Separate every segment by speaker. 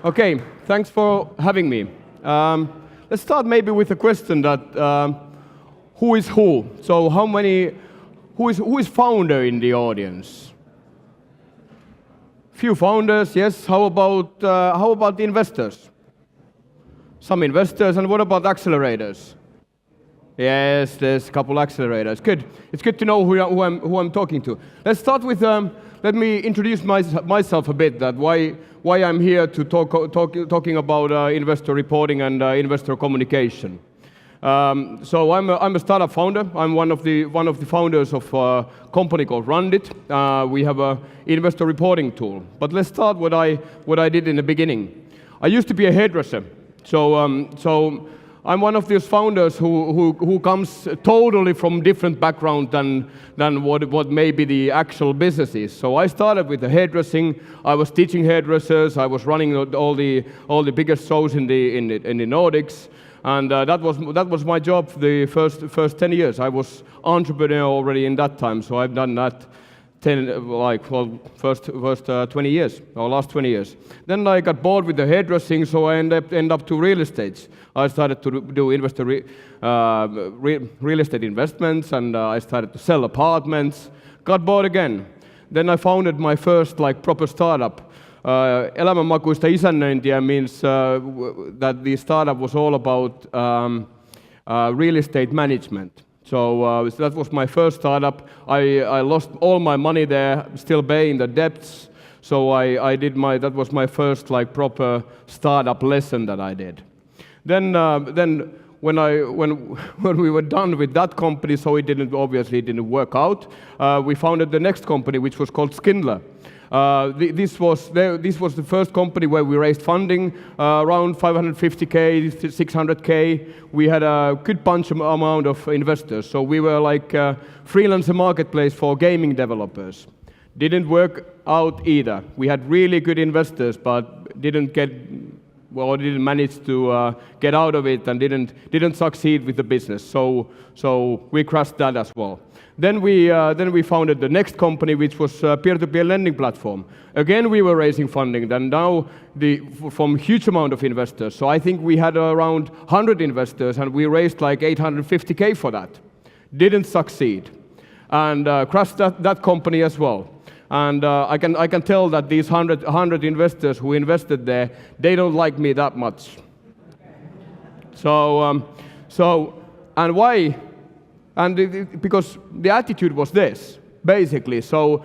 Speaker 1: Okay, thanks for having me. Let's start maybe with a question that who is who? So who is founder in the audience? Few founders, yes. How about the investors? Some investors, and what about accelerators? Yes, there's a couple accelerators. Good. It's good to know who I'm talking to. Let's start with. Let me introduce myself a bit. That why I'm here to talking about investor reporting and investor communication. So I'm a startup founder. I'm one of the founders of a company called Rundit. We have a investor reporting tool. But let's start what I did in the beginning. I used to be a hairdresser. So I'm one of those founders who comes totally from different background than what maybe the actual business is. So I started with the hairdressing. I was teaching hairdressers. I was running all the biggest shows in the Nordics, and that was my job for the first 10 years. I was entrepreneur already in that time, so I've done that. First 20 years, or last 20 years. Then I got bored with the hairdressing, so I end up to real estate. I started to do real estate investments, and I started to sell apartments. Got bored again. Then I founded my first proper startup. Elämänmakuista isännöintiä means that the startup was all about real estate management. So that was my first startup. I lost all my money there, still paying the debts. So that was my first proper startup lesson that I did. Then when we were done with that company, so it didn't work out. We founded the next company, which was called Skindler. This was the first company where we raised funding around 550K, 600K. We had a good bunch amount of investors, so we were like a freelancer marketplace for gaming developers. Didn't work out either. We had really good investors, but didn't manage to get out of it and didn't succeed with the business. So we crashed that as well. Then we founded the next company, which was a peer-to-peer lending platform. Again, we were raising funding, and now from huge amount of investors. So I think we had around 100 investors, and we raised like 850K for that. Didn't succeed, and crashed that company as well. And I can tell that these 100 investors who invested there, they don't like me that much. And why? And because the attitude was this, basically. So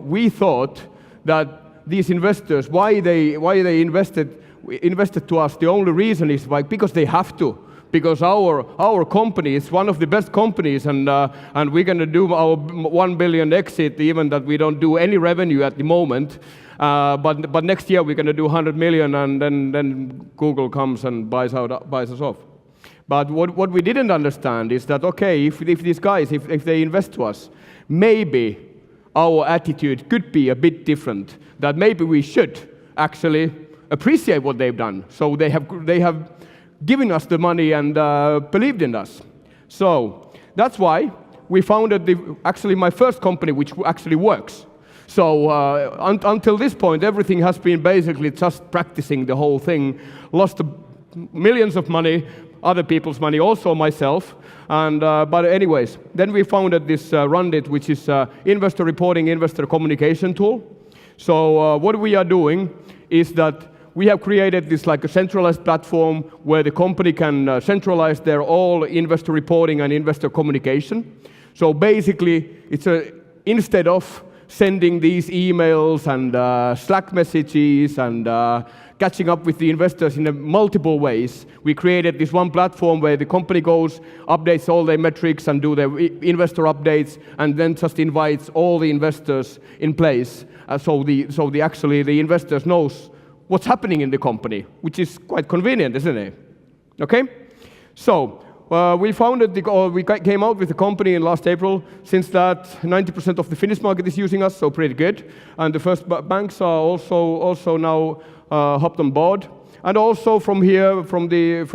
Speaker 1: we thought that these investors, why they invested to us, the only reason is because they have to. Because our company is one of the best companies, and we're going to do our 1 billion exit, even that we don't do any revenue at the moment. But next year we're going to do 100 million, and then Google comes and buys us off. But what we didn't understand is that, okay, if these guys, if they invest to us, maybe our attitude could be a bit different. That maybe we should actually appreciate what they've done. So they have given us the money and believed in us. So that's why we founded actually my first company, which actually works. So until this point, everything has been basically just practicing the whole thing. Lost millions of money, other people's money, also myself. And but anyways, then we founded this Rundit, which is investor reporting, investor communication tool. So what we are doing is that we have created this like a centralized platform where the company can centralize their all investor reporting and investor communication. So basically, instead of sending these emails and Slack messages and catching up with the investors in multiple ways, we created this one platform where the company goes, updates all their metrics and do their investor updates, and then just invites all the investors in place. So the investors knows what's happening in the company, which is quite convenient, isn't it? Okay? So we came out with the company in last April. Since that, 90% of the Finnish market is using us, so pretty good. And the first banks are also now hopped on board. And also from here, from this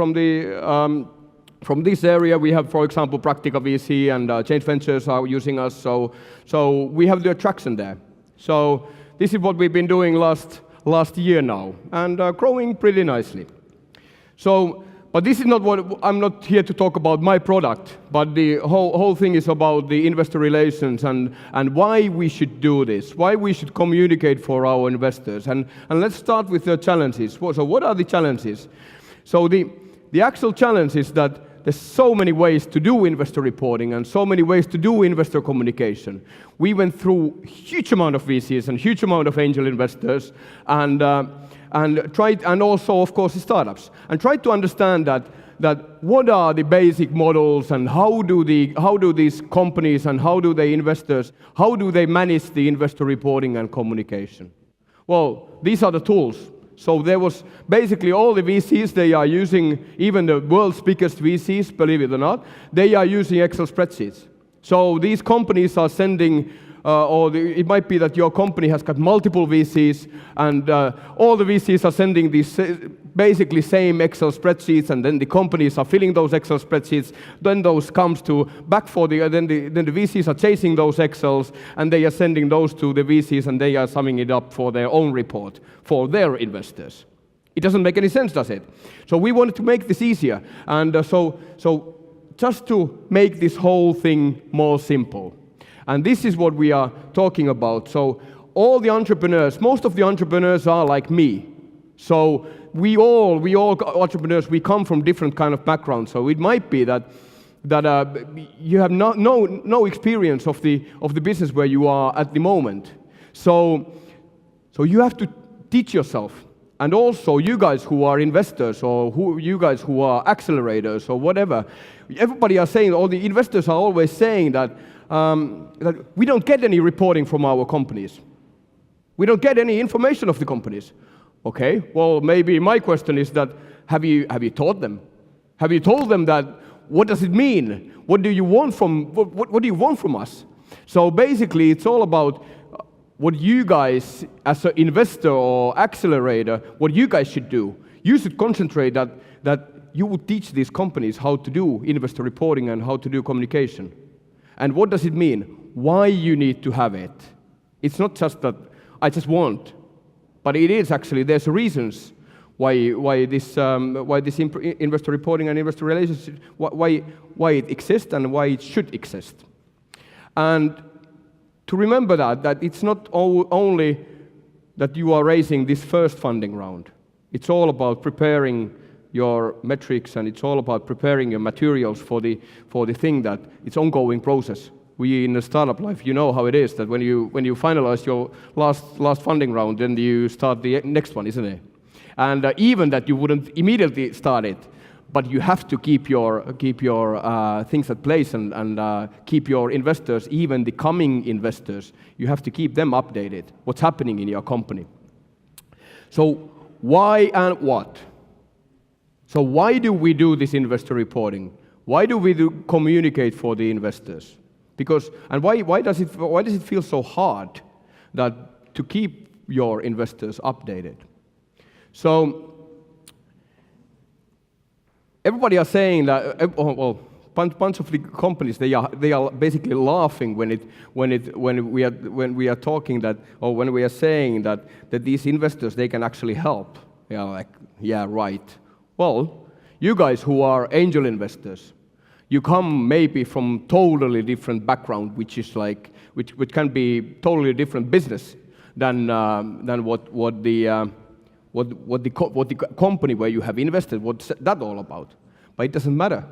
Speaker 1: area, we have, for example, Practica VC and Change Ventures are using us. So we have the attraction there. So this is what we've been doing last last year now, and growing pretty nicely. So, but this is not what, I'm not here to talk about my product, but the whole thing is about the investor relations and why we should do this, why we should communicate for our investors. And let's start with the challenges. So what are the challenges? So the actual challenge is that there's so many ways to do investor reporting and so many ways to do investor communication. We went through a huge amount of VCs and huge amount of angel investors and tried, and also of course the startups, and tried to understand that what are the basic models and how do these companies and how do they investors, how do they manage the investor reporting and communication? Well, these are the tools. So there was basically all the VCs, they are using, even the world's biggest VCs, believe it or not, they are using Excel spreadsheets. So these companies are sending, it might be that your company has got multiple VCs, and all the VCs are sending these basically same Excel spreadsheets, and then the companies are filling those Excel spreadsheets. Then those comes to back for then the VCs are chasing those Excels, and they are sending those to the VCs, and they are summing it up for their own report for their investors. It doesn't make any sense, does it? So we wanted to make this easier, and so just to make this whole thing more simple. And this is what we are talking about. So all the entrepreneurs, most of the entrepreneurs are like me. So we all entrepreneurs, we come from different kind of backgrounds. So it might be that you have no experience of the business where you are at the moment. So you have to teach yourself. And also you guys who are investors, or you guys who are accelerators or whatever, everybody are saying, all the investors are always saying that we don't get any reporting from our companies. We don't get any information of the companies. Okay, well, maybe my question is that, have you taught them? Have you told them that, what does it mean? What do you want what do you want from us? So basically, it's all about what you guys, as an investor or accelerator, what you guys should do. You should concentrate that you would teach these companies how to do investor reporting and how to do communication. And what does it mean? Why you need to have it? It's not just that I just want, but it is actually, there's reasons why this investor reporting and investor relations, why it exists and why it should exist. And to remember that it's not only that you are raising this first funding round. It's all about preparing your metrics, and it's all about preparing your materials for the thing that it's ongoing process. We in the startup life, you know how it is, that when you finalize your last funding round, then you start the next one, isn't it? And even that you wouldn't immediately start it, but you have to keep your things at place and keep your investors, even the coming investors, you have to keep them updated, what's happening in your company. So why and what? So why do we do this investor reporting? Why do we communicate for the investors? Because, and why does it feel so hard to keep your investors updated? So everybody are saying that, well, bunch of the companies, they are basically laughing when we are talking that, or when we are saying that these investors, they can actually help. Yeah, like, yeah, right. Well, you guys who are angel investors, you come maybe from totally different background, which is like, which can be totally different business than what the company where you have invested, what's that all about? But it doesn't matter.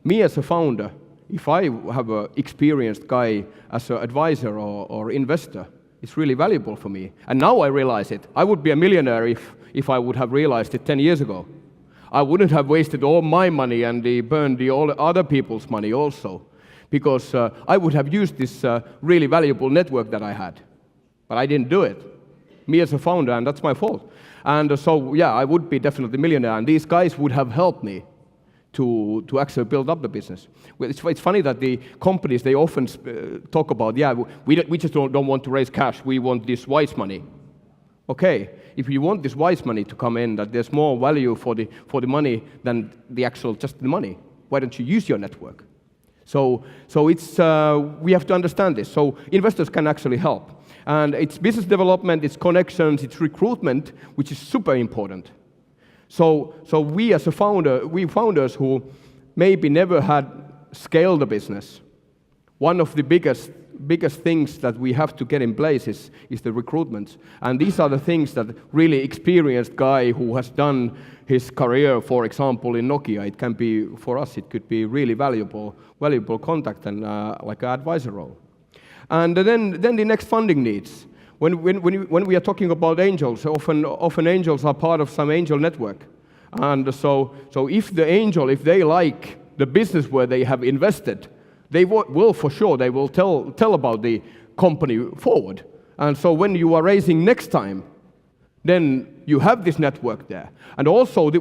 Speaker 1: Me as a founder, if I have an experienced guy as an advisor or investor, it's really valuable for me. And now I realize it. I would be a millionaire if I would have realized it 10 years ago. I wouldn't have wasted all my money and burned all other people's money also, because I would have used this really valuable network that I had. But I didn't do it. Me as a founder, and that's my fault. And so, yeah, I would be definitely a millionaire, and these guys would have helped me to actually build up the business. It's funny that the companies, they often talk about, yeah, we just don't want to raise cash, we want this wise money. Okay, if you want this wise money to come in, that there's more value for the money than the actual just the money, why don't you use your network? So it's we have to understand this. So investors can actually help. And it's business development, it's connections, it's recruitment, which is super important. So we as a founder, we founders who maybe never had scaled a business, one of the biggest things that we have to get in place is the recruitment. And these are the things that really experienced guy who has done his career, for example, in Nokia, it can be, for us, it could be really valuable contact and like an advisor role. And then the next funding needs. When we are talking about angels, often angels are part of some angel network. And so if the angel, if they like the business where they have invested, they will for sure, they will tell about the company forward. And so when you are raising next time, then you have this network there. And also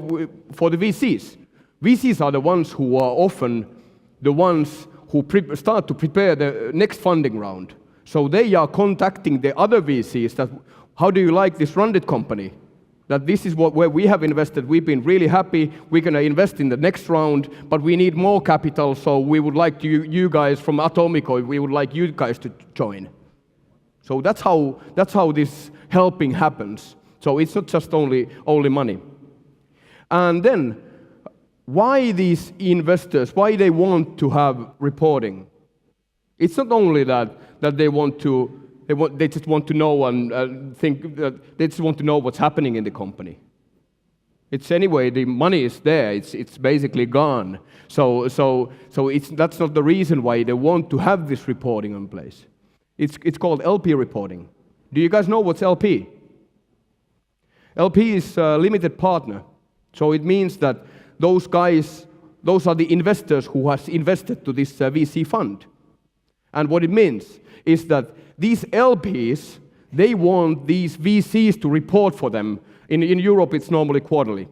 Speaker 1: for the VCs. VCs are the ones who are often the ones who start to prepare the next funding round. So they are contacting the other VCs that, how do you like this Rundit company? That this is where we have invested, we've been really happy, we're going to invest in the next round, but we need more capital, so we would like you guys from Atomico, we would like you guys to join. So that's how this helping happens. So it's not just only money. And then, why these investors, why they want to have reporting? It's not only that they just want to know and think that they just want to know what's happening in the company. It's anyway, the money is there, it's basically gone. So that's not the reason why they want to have this reporting in place. It's called LP reporting. Do you guys know what's LP? LP is a limited partner. So it means that those guys, those are the investors who has invested to this VC fund. And what it means is that these LPs, they want these VCs to report for them. In Europe, it's normally quarterly.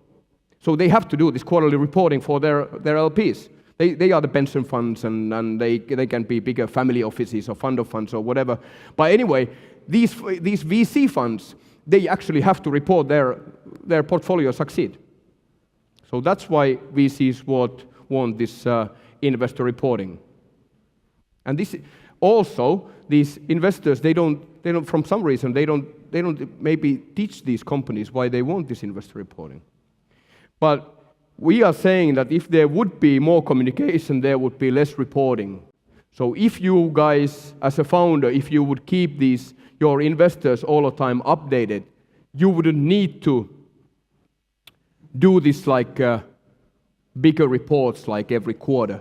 Speaker 1: So they have to do this quarterly reporting for their LPs. They are the pension funds, and they can be bigger family offices or fund of funds or whatever. But anyway, these VC funds, they actually have to report their portfolio succeed. So that's why VCs want this investor reporting. And this also, these investors, they don't from some reason they don't maybe teach these companies why they want this investor reporting. But we are saying that if there would be more communication, there would be less reporting. So if you guys, as a founder, if you would keep your investors all the time updated, you wouldn't need to do this like bigger reports like every quarter.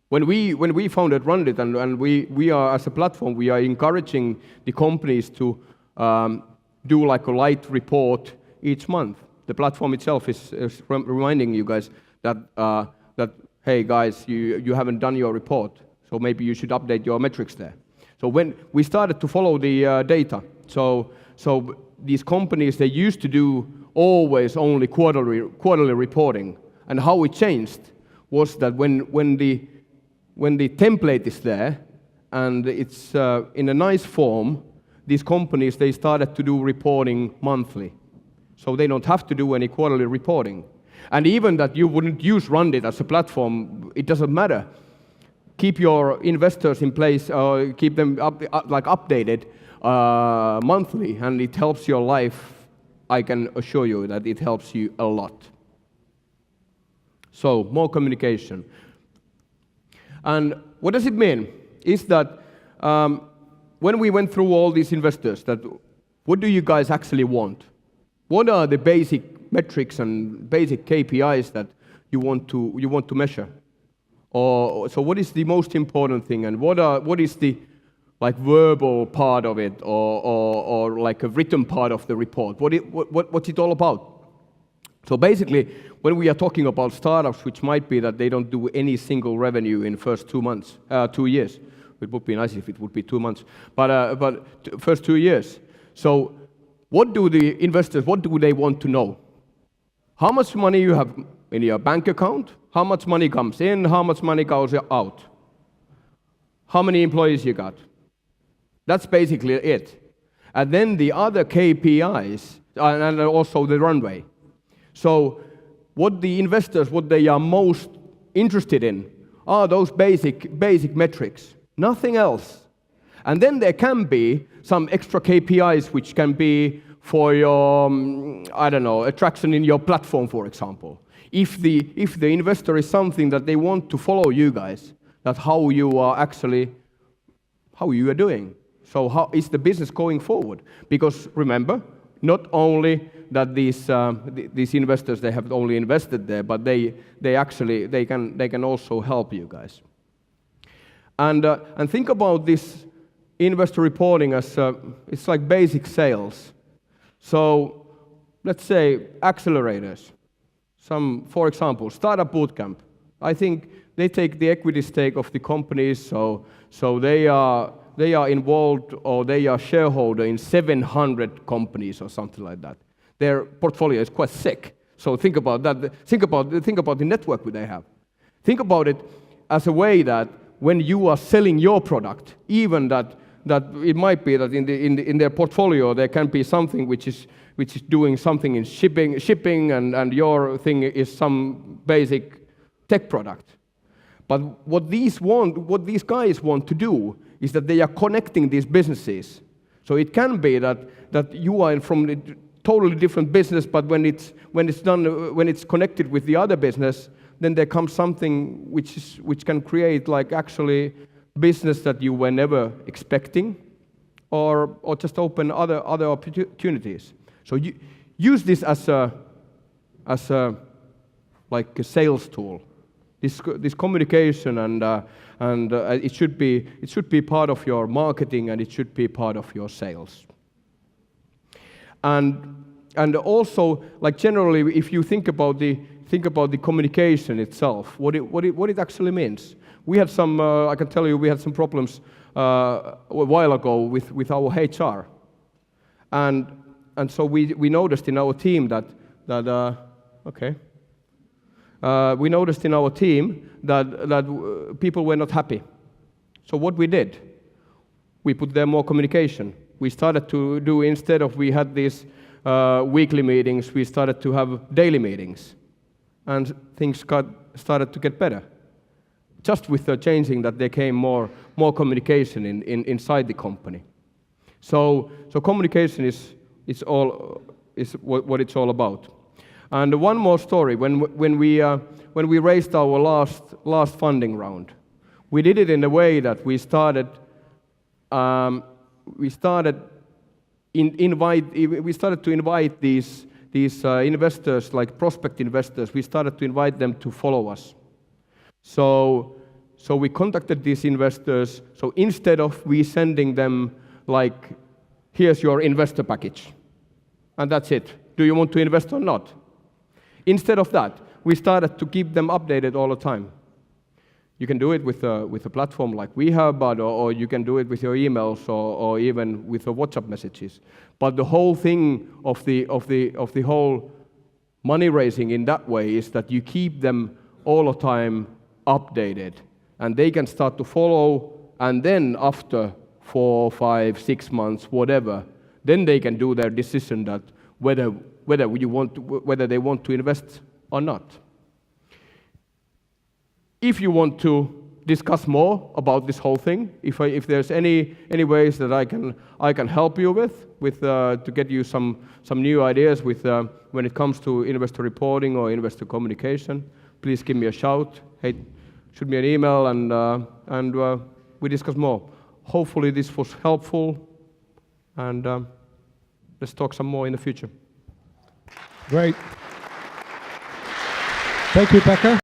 Speaker 1: When we founded Rundit, and we are, as a platform, we are encouraging the companies to do like a light report each month. The platform itself is reminding you guys that hey guys, you haven't done your report, so maybe you should update your metrics there. So when we started to follow the data, so these companies, they used to do always only quarterly reporting, and how it changed was that when the template is there and it's in a nice form, these companies, they started to do reporting monthly. So they don't have to do any quarterly reporting. And even that you wouldn't use Rundit as a platform, it doesn't matter. Keep your investors in place, keep them updated monthly, and it helps your life. I can assure you that it helps you a lot. So more communication. And what does it mean? Is that when we went through all these investors, that what do you guys actually want? What are the basic metrics and basic KPIs that you want to measure? Or so what is the most important thing, and what is the like verbal part of it, or like a written part of the report? What's it all about? So basically, when we are talking about startups, which might be that they don't do any single revenue in first 2 months, 2 years. It would be nice if it would be 2 months, but first 2 years. So what do the investors, what do they want to know? How much money you have in your bank account? How much money comes in? How much money goes out? How many employees you got? That's basically it. And then the other KPIs, and also the runway. So what the investors, what they are most interested in are those basic metrics, nothing else. And then there can be some extra KPIs which can be for your, I don't know, attraction in your platform, for example. If the investor is something that they want to follow you guys, that how you are doing. So how is the business going forward? Because remember, not only that these investors, they have only invested there, but they can also help you guys. And think about this investor reporting as it's like basic sales. So let's say accelerators. For example, startup bootcamp. I think they take the equity stake of the companies, so they are involved or they are shareholder in 700 companies or something like that. Their portfolio is quite sick. So think about that. Think about the network they have. Think about it as a way that when you are selling your product, even that it might be that in their portfolio there can be something which is doing something in shipping and your thing is some basic tech product. But what these guys want to do is that they are connecting these businesses. So it can be that you are from a totally different business, but when it's connected with the other business, then there comes something which can create like actually business that you were never expecting, or just open other opportunities. So you use this as a like a sales tool. This communication and it should be part of your marketing and it should be part of your sales. And also, like generally, if you think about the communication itself, what it actually means. We had some, I can tell you, we had some problems a while ago with our HR, and so we noticed in our team that we noticed in our team that people were not happy. So what we did, we put there more communication. We started to do, instead of we had these weekly meetings, we started to have daily meetings. And things started to get better. Just with the changing that there came more communication inside the company. So communication is what it's all about. And one more story. When we raised our last funding round, we did it in a way that we started to invite these investors, like prospect investors. We started to invite them to follow us. So we contacted these investors. So instead of we sending them like, here's your investor package, and that's it. Do you want to invest or not? Instead of that, we started to keep them updated all the time. You can do it with a platform like we have, or you can do it with your emails, or even with the WhatsApp messages. But the whole thing of the whole money raising in that way is that you keep them all the time updated, and they can start to follow. And then after 4, 5, 6 months, whatever, then they can do their decision that whether they want to invest or not. If you want to discuss more about this whole thing, if there's any ways that I can help you with to get you some new ideas with when it comes to investor reporting or investor communication, please give me a shout. Hey, shoot me an email and we discuss more. Hopefully this was helpful, and let's talk some more in the future.
Speaker 2: Great. Thank you, Pekka.